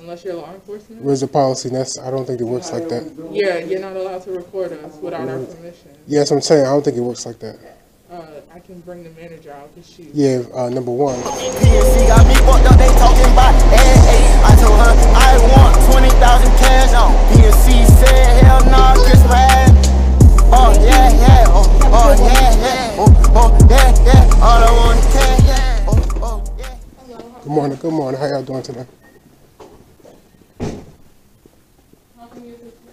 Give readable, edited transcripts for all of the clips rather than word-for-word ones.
unless you're law enforcement. Where's the policy? I don't think it works like that. Yeah, you're not allowed to record us without our permission. Yeah, that's what I'm saying. I don't think it works like that. I can bring the manager out because she. Yeah, number one. PNC got me fucked up, they talking about I told her I want 20,000 cash on. PNC said hell nah, Chris Rad. Oh yeah, yeah, oh yeah, yeah, oh yeah, yeah, all I want is cash, yeah, oh yeah. Good morning, how y'all doing today? How can you assist you?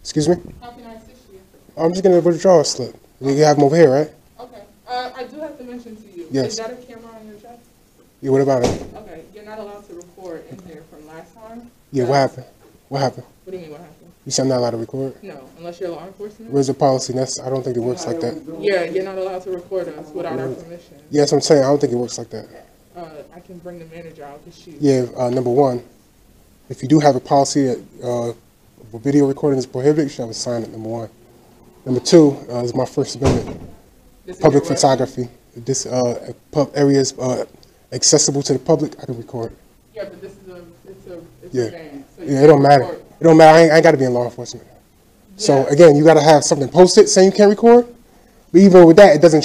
Excuse me? How can I assist you? I'm just getting a withdrawal slip. You have them over here, right? Okay. I do have to mention to you. Yes. Is that a camera on your chest? Yeah, what about it? Okay, you're not allowed to record in here from last time. Yeah, what happened? What happened? What do you mean what happened? You said I'm not allowed to record? No, unless you're law enforcement. Where's the policy? I don't think it works like that. Yeah, you're not allowed to record us without our permission. Yeah, that's what I'm saying. I don't think it works like that. I can bring the manager out because she. Yeah, number one, if you do have a policy that video recording is prohibited, you should have a sign it, number one. Number two is my First Amendment. Public photography. This areas accessible to the public, I can record. Yeah, but this is yeah. a game. So yeah, it don't matter. It don't matter. I ain't got to be in law enforcement. Yeah. So again, you got to have something posted saying you can't record. But even with that, it doesn't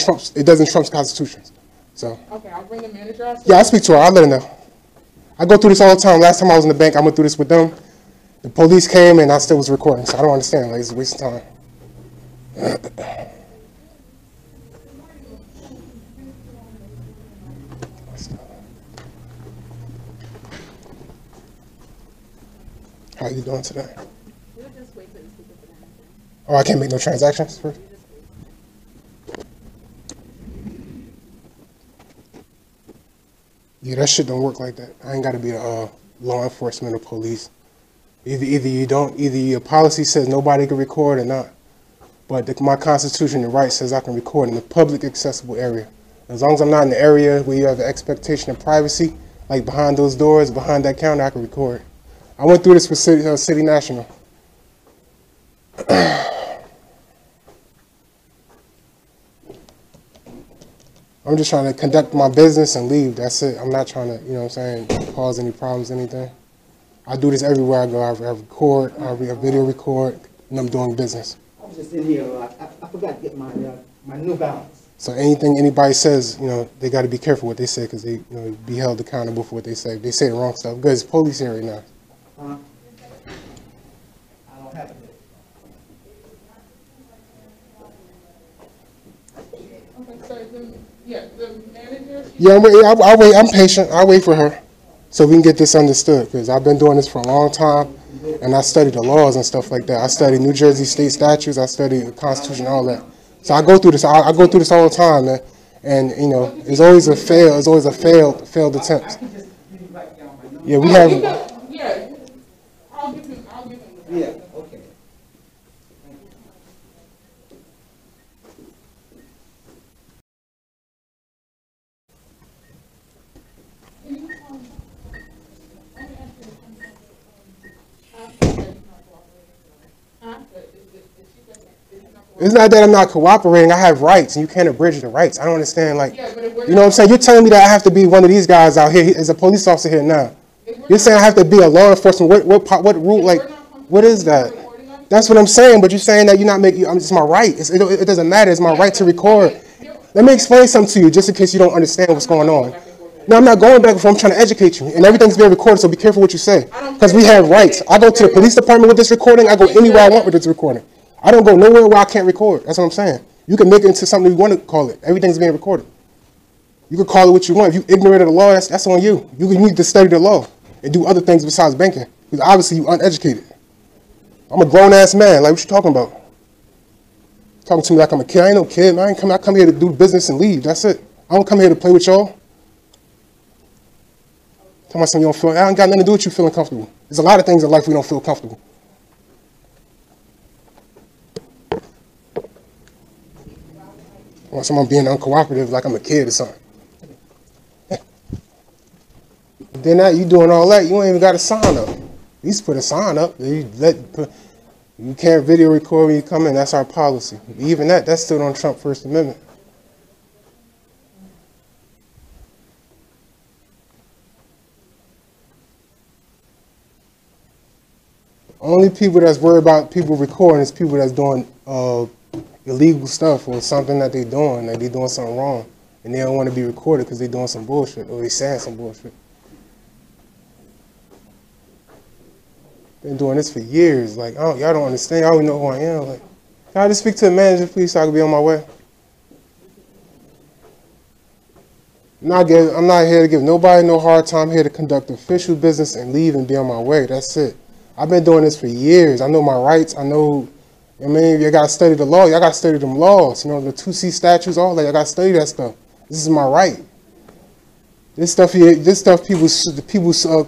trump constitutions. So. Okay, I'll bring the manager out. Yeah, I'll speak to her. I'll let her know. I go through this all the time. Last time I was in the bank, I went through this with them. The police came and I still was recording. So I don't understand. Like, it's a waste of time. How you doing today? Oh, I can't make no transactions first? Yeah, that shit don't work like that. I ain't got to be a law enforcement or police. Either your policy says nobody can record or not. But my constitution and right says I can record in the public accessible area. As long as I'm not in the area where you have the expectation of privacy, like behind those doors, behind that counter, I can record. I went through this with City National. I'm just trying to conduct my business and leave. That's it. I'm not trying to, you know what I'm saying, cause any problems, anything. I do this everywhere I go. I record, I video record, and I'm doing business. I was just in here. I forgot to get my New Balance. So anything anybody says, you know, they got to be careful what they say because they, you know, be held accountable for what they say. If they say the wrong stuff, because it's police here right now. I don't have it. Okay, so the manager. Yeah, I'll wait. I'm patient. I'll wait for her so we can get this understood because I've been doing this for a long time and I studied the laws and stuff like that. I studied New Jersey state statutes. I studied the Constitution, all that. So I go through this. I go through this all the time, man. And you know, it's always a fail. It's always a failed attempt. Yeah, we have. Yeah, I'll give him. Yeah, okay. It's not that I'm not cooperating. I have rights, and you can't abridge the rights. I don't understand. Like, you know what I'm saying? You're telling me that I have to be one of these guys out here as a police officer here now. You're saying I have to be a law enforcement. What rule? Like, what is that? That's what I'm saying. But you're saying that you're not making. It's my right. It doesn't matter. It's my right to record. Let me explain something to you, just in case you don't understand what's going on. No, I'm not going back and forth. I'm trying to educate you, and everything's being recorded. So be careful what you say, because we have rights. I go to the police department with this recording. I go anywhere I want with this recording. I don't go nowhere where I can't record. That's what I'm saying. You can make it into something you want to call it. Everything's being recorded. You can call it what you want. If you ignorant of the law, that's on you. You need to study the law and do other things besides banking. Because obviously you're uneducated. I'm a grown-ass man. Like, what you talking about? Talking to me like I'm a kid. I ain't no kid, man. I come here to do business and leave. That's it. I don't come here to play with y'all. Tell my son you don't feel. I ain't got nothing to do with you feeling comfortable. There's a lot of things in life we don't feel comfortable. Or someone being uncooperative like I'm a kid or something. Then that you doing all that, you ain't even got a sign up. You used to put a sign up. You can't video record when you come in. That's our policy. Even that still don't trump First Amendment. Only people that's worried about people recording is people that's doing illegal stuff or something that they're doing, like they're doing something wrong, and they don't want to be recorded because they're doing some bullshit or they saying some bullshit. Been doing this for years. Like, oh, y'all don't understand. Y'all don't know who I am. Like, can I just speak to the manager, please, so I can be on my way? I'm not here to give nobody no hard time. I'm here to conduct official business and leave and be on my way. That's it. I've been doing this for years. I know my rights. I know, I mean, you got to study the law. Y'all got to study them laws. You know, the 2C statutes, all that. Y'all got to study that stuff. This is my right. This stuff here, people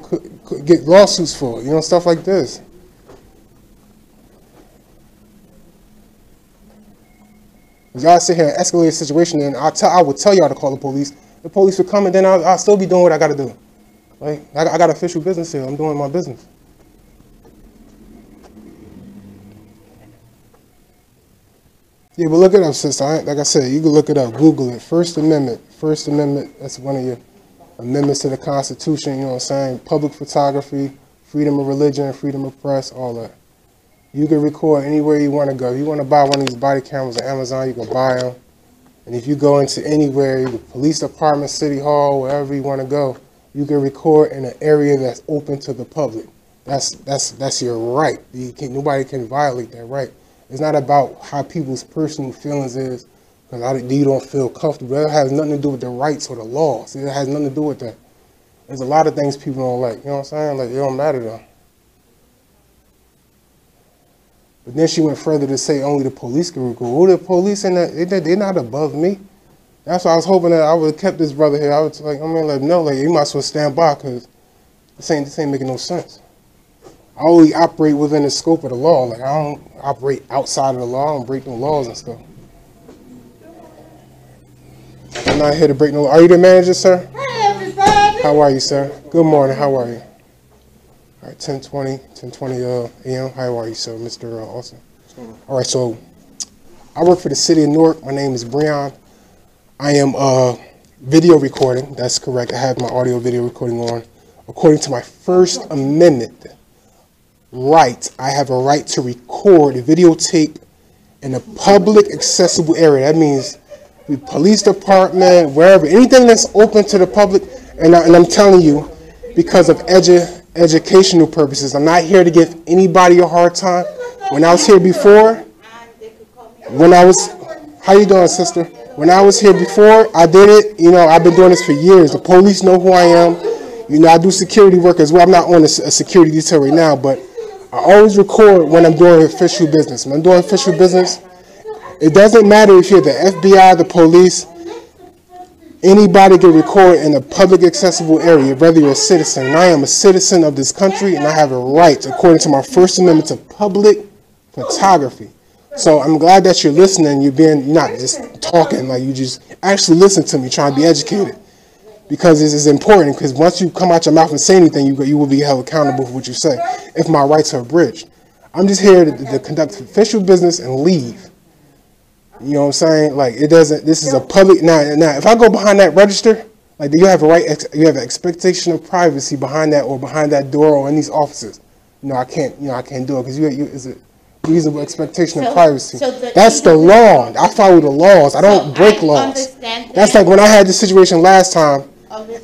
get lawsuits for, you know, stuff like this. Y'all sit here and escalate a situation, and I would tell y'all to call the police. The police would come, and then I'll still be doing what I got to do. Like, I got official business here. I'm doing my business. Yeah, but look it up, sister. Like I said, you can look it up. Google it. First Amendment. First Amendment, that's one of your amendments to the Constitution, you know what I'm saying? Public photography, freedom of religion, freedom of press, all that. You can record anywhere you want to go. If you want to buy one of these body cameras on Amazon, you can buy them. And if you go into anywhere, the police department, city hall, wherever you want to go, you can record in an area that's open to the public. That's your right. Nobody can violate that right. It's not about how people's personal feelings is, because you don't feel comfortable. That has nothing to do with the rights or the laws. It has nothing to do with that. There's a lot of things people don't like. You know what I'm saying? Like, it don't matter though. But then she went further to say only the police can record. Who the police in that? They're not above me. That's why I was hoping that I would have kept this brother here. I was like, I mean, like, no, like, you might as well stand by, because this ain't making no sense. I only operate within the scope of the law. Like, I don't operate outside of the law. I don't break no laws and stuff. I'm not here to break no. Are you the manager, sir? Hi, everybody. How are you, sir? Good morning. How are you? All right, 10:20 a.m. How are you, sir, Mr. Austin? All right, so I work for the city of Newark. My name is Breon. I am video recording. That's correct. I have my audio video recording on. According to my First Amendment right, I have a right to record, videotape in a public accessible area. That means the police department, wherever, anything that's open to the public. And I'm telling you, because of educational purposes, I'm not here to give anybody a hard time. When I was here before, how you doing, sister? When I was here before, I did it. You know, I've been doing this for years. The police know who I am. You know, I do security work as well. I'm not on a security detail right now, but I always record when I'm doing official business. When I'm doing official business, it doesn't matter if you're the FBI, the police, anybody can record in a public accessible area, whether you're a citizen. And I am a citizen of this country, and I have a right, according to my First Amendment, to public photography. So I'm glad that you're listening. You're not just talking, like you just actually listen to me, trying to be educated. Because this is important, because once you come out your mouth and say anything, you will be held accountable for what you say, if my rights are abridged. I'm just here to conduct official business and leave. You know what I'm saying? Like, it doesn't, this is a public, now if I go behind that register, like, you have a right, you have an expectation of privacy behind that, or behind that door, or in these offices. I can't do it, because it's a reasonable expectation of privacy. That's the law. I follow the laws. I don't break laws. That's like when I had the situation last time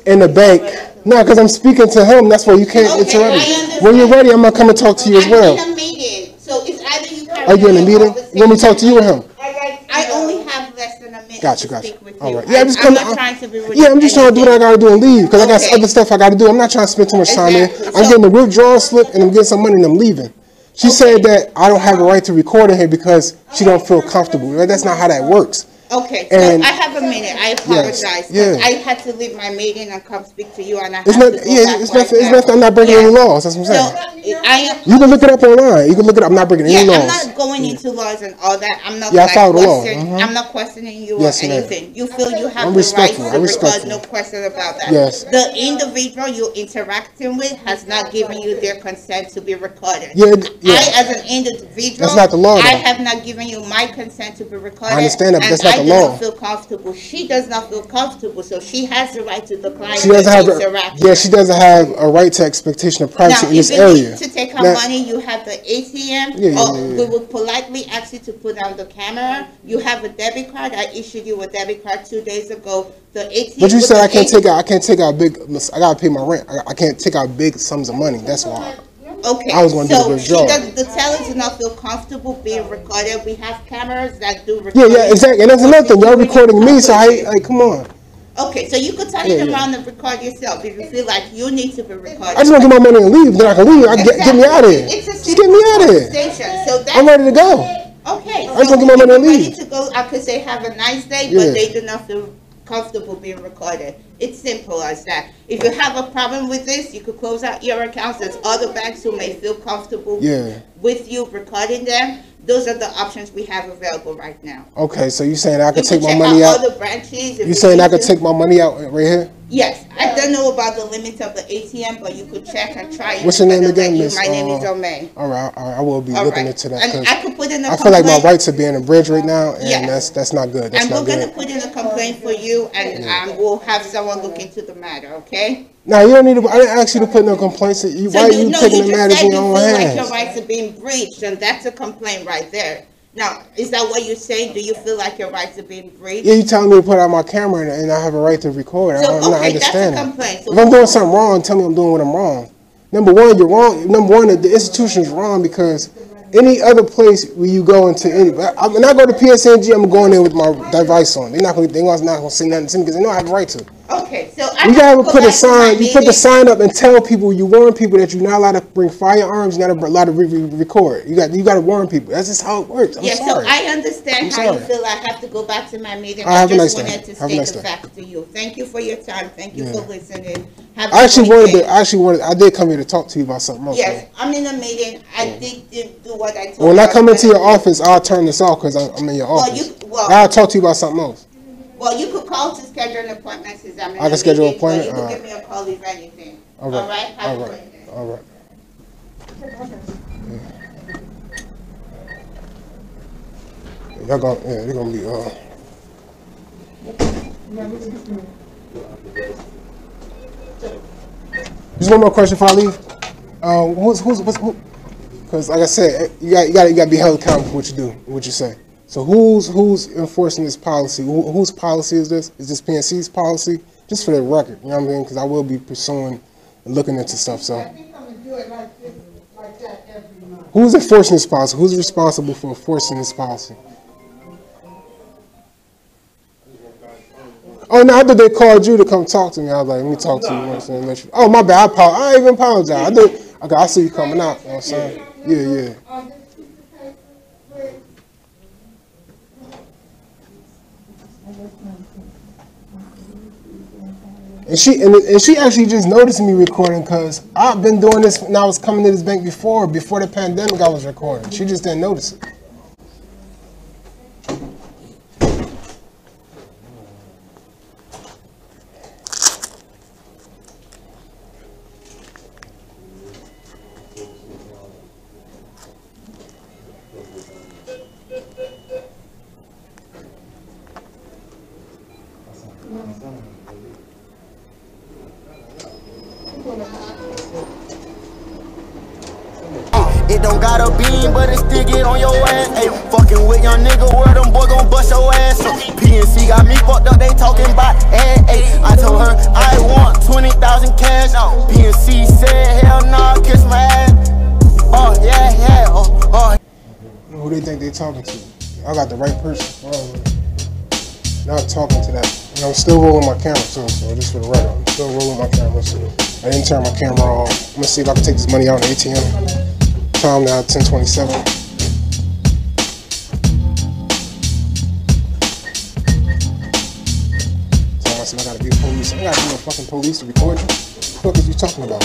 in the bank. No, because I'm speaking to him. That's why you can't interrupt me. When you're ready, I'm going to come and talk to you as well. I'm in a meeting, so it's either you carry Are you in a meeting? You want me to talk to you or him? I only have less than a minute to speak with you. All right. Yeah, I'm not trying to be rude. Yeah, I'm just trying to do what I got to do and leave, because I got other stuff I got to do. I'm not trying to spend too much time there. I'm getting a withdrawal slip, and I'm getting some money, and I'm leaving. She said that I don't have a right to record in here because she don't feel comfortable. That's not how that works. Okay, so I have a minute. I apologize. Yes, I had to leave my meeting and come speak to you, and I have to go back. It's nothing. I'm not breaking any laws. That's what I'm saying. So you can look it up online. You can look it up. I'm not breaking any laws. I'm not going into laws and all that. I'm not. I follow the law. I'm not questioning you or anything. You feel you have the right to record, no question about that. Yes. The individual you're interacting with has not given you their consent to be recorded. I, as an individual, that's not the law. I have not given you my consent to be recorded. I understand that, but that's not the law. I do not feel comfortable. She does not feel comfortable, so she has the right to decline. She doesn't have. She doesn't have a right to expectation of privacy in this area. need to take out money, you have the ATM. We will politely ask you to put on the camera. You have a debit card. I issued you a debit card 2 days ago. The ATM. But you said I can't take out big. I gotta pay my rent. I can't take out big sums of money. That's why. Okay, I was going to do the withdrawal. The teller does not feel comfortable being recorded. We have cameras that do recording. Yeah, exactly. And that's another thing. Y'all recording me, so come on. Okay, so you could turn it around and record yourself if you feel like you need to be recorded. I just want to get my money and leave. Then I can leave. Get me out of here. Just get me out of here. So I'm ready to go. Okay, I just want to get my money and leave. Ready to go, I could say have a nice day, but they do not feel comfortable being recorded. It's simple as that. If you have a problem with this, you could close out your accounts. There's other banks who may feel comfortable with you recording them. Those are the options we have available right now. Okay, so you're saying I could take my money out? Other branches. You saying I could take my money out right here? Yes, I don't know about the limits of the ATM, but you could check and try. What's your name again, Miss? My name is Omei. All right, I will be looking into that. And I could put in a I feel like my rights are being abridged right now, and that's not good. And we're going to put in a complaint for you, and we'll have someone look into the matter, okay? No, you don't need to. I didn't ask you to put no complaints. Why are you taking the matter in your own hands? You feel like your rights are being breached, and that's a complaint right there. Now, is that what you're saying? Do you feel like your rights are being breached? Yeah, you're telling me to put out my camera and I have a right to record. So, I'm not understanding. That's a complaint. So if I'm doing something wrong, tell me I'm doing what I'm wrong. Number one, you're wrong. Number one, the institution's wrong because any other place where you go into when I go to PNC, I'm going there with my device on. They're not going to say nothing to me because they know I have a right to. Okay, so you gotta put a sign. You put the sign up and tell people. You warn people that you're not allowed to bring firearms. You're not allowed to record. You got to warn people. That's just how it works. I'm sorry. So I understand how you feel. I have to go back to my meeting. I just wanted to state the facts to you. Thank you for your time. Thank you for listening. I did come here to talk to you about something else. Yes, I'm in a meeting. I did do what I told you. When I come into your office, I'll turn this off because I'm in your office. I'll talk to you about something else. Well, you could call to schedule an appointment since I'm in I can schedule an appointment? You can give me a call if anything. All right. All right? Have a great day. All right. Y'all gonna, they're going to be, Just one more question before I leave. Who? Because like I said, you got to be held accountable for what you do, what you say. So who's enforcing this policy? Whose policy is this? Is this PNC's policy? Just for the record, you know what I mean? Because I will be pursuing and looking into stuff. So, I think I'm gonna do it like that every month. Who's enforcing this policy? Who's responsible for enforcing this policy? Oh no, I thought they called you to come talk to me. I was like, let me talk to you. You know what I'm saying? Oh my bad, I ain't even apologize. I did. Okay, I see you coming out. You know what I'm saying? Yeah. And she actually just noticed me recording because I've been doing this when I was coming to this bank before the pandemic. I was recording. She just didn't notice it. It don't got a beam, but it still get on your ass. Ayy, fucking with young nigga, where them boy gon' bust your ass. So PNC got me fucked up, they talking about ayy. I told her I want 20,000 cash. PNC said hell nah, kiss my ass. Oh yeah, Who they think they talking to? I got the right person. Not talking to that. And I'm still rolling my camera too, so just for the record, I'm still rolling my camera. So I didn't turn my camera off. I'm gonna see if I can take this money out in the ATM. Time now 10:27. So I said I gotta be a police. I gotta be a fucking police to record you. What the fuck is you talking about?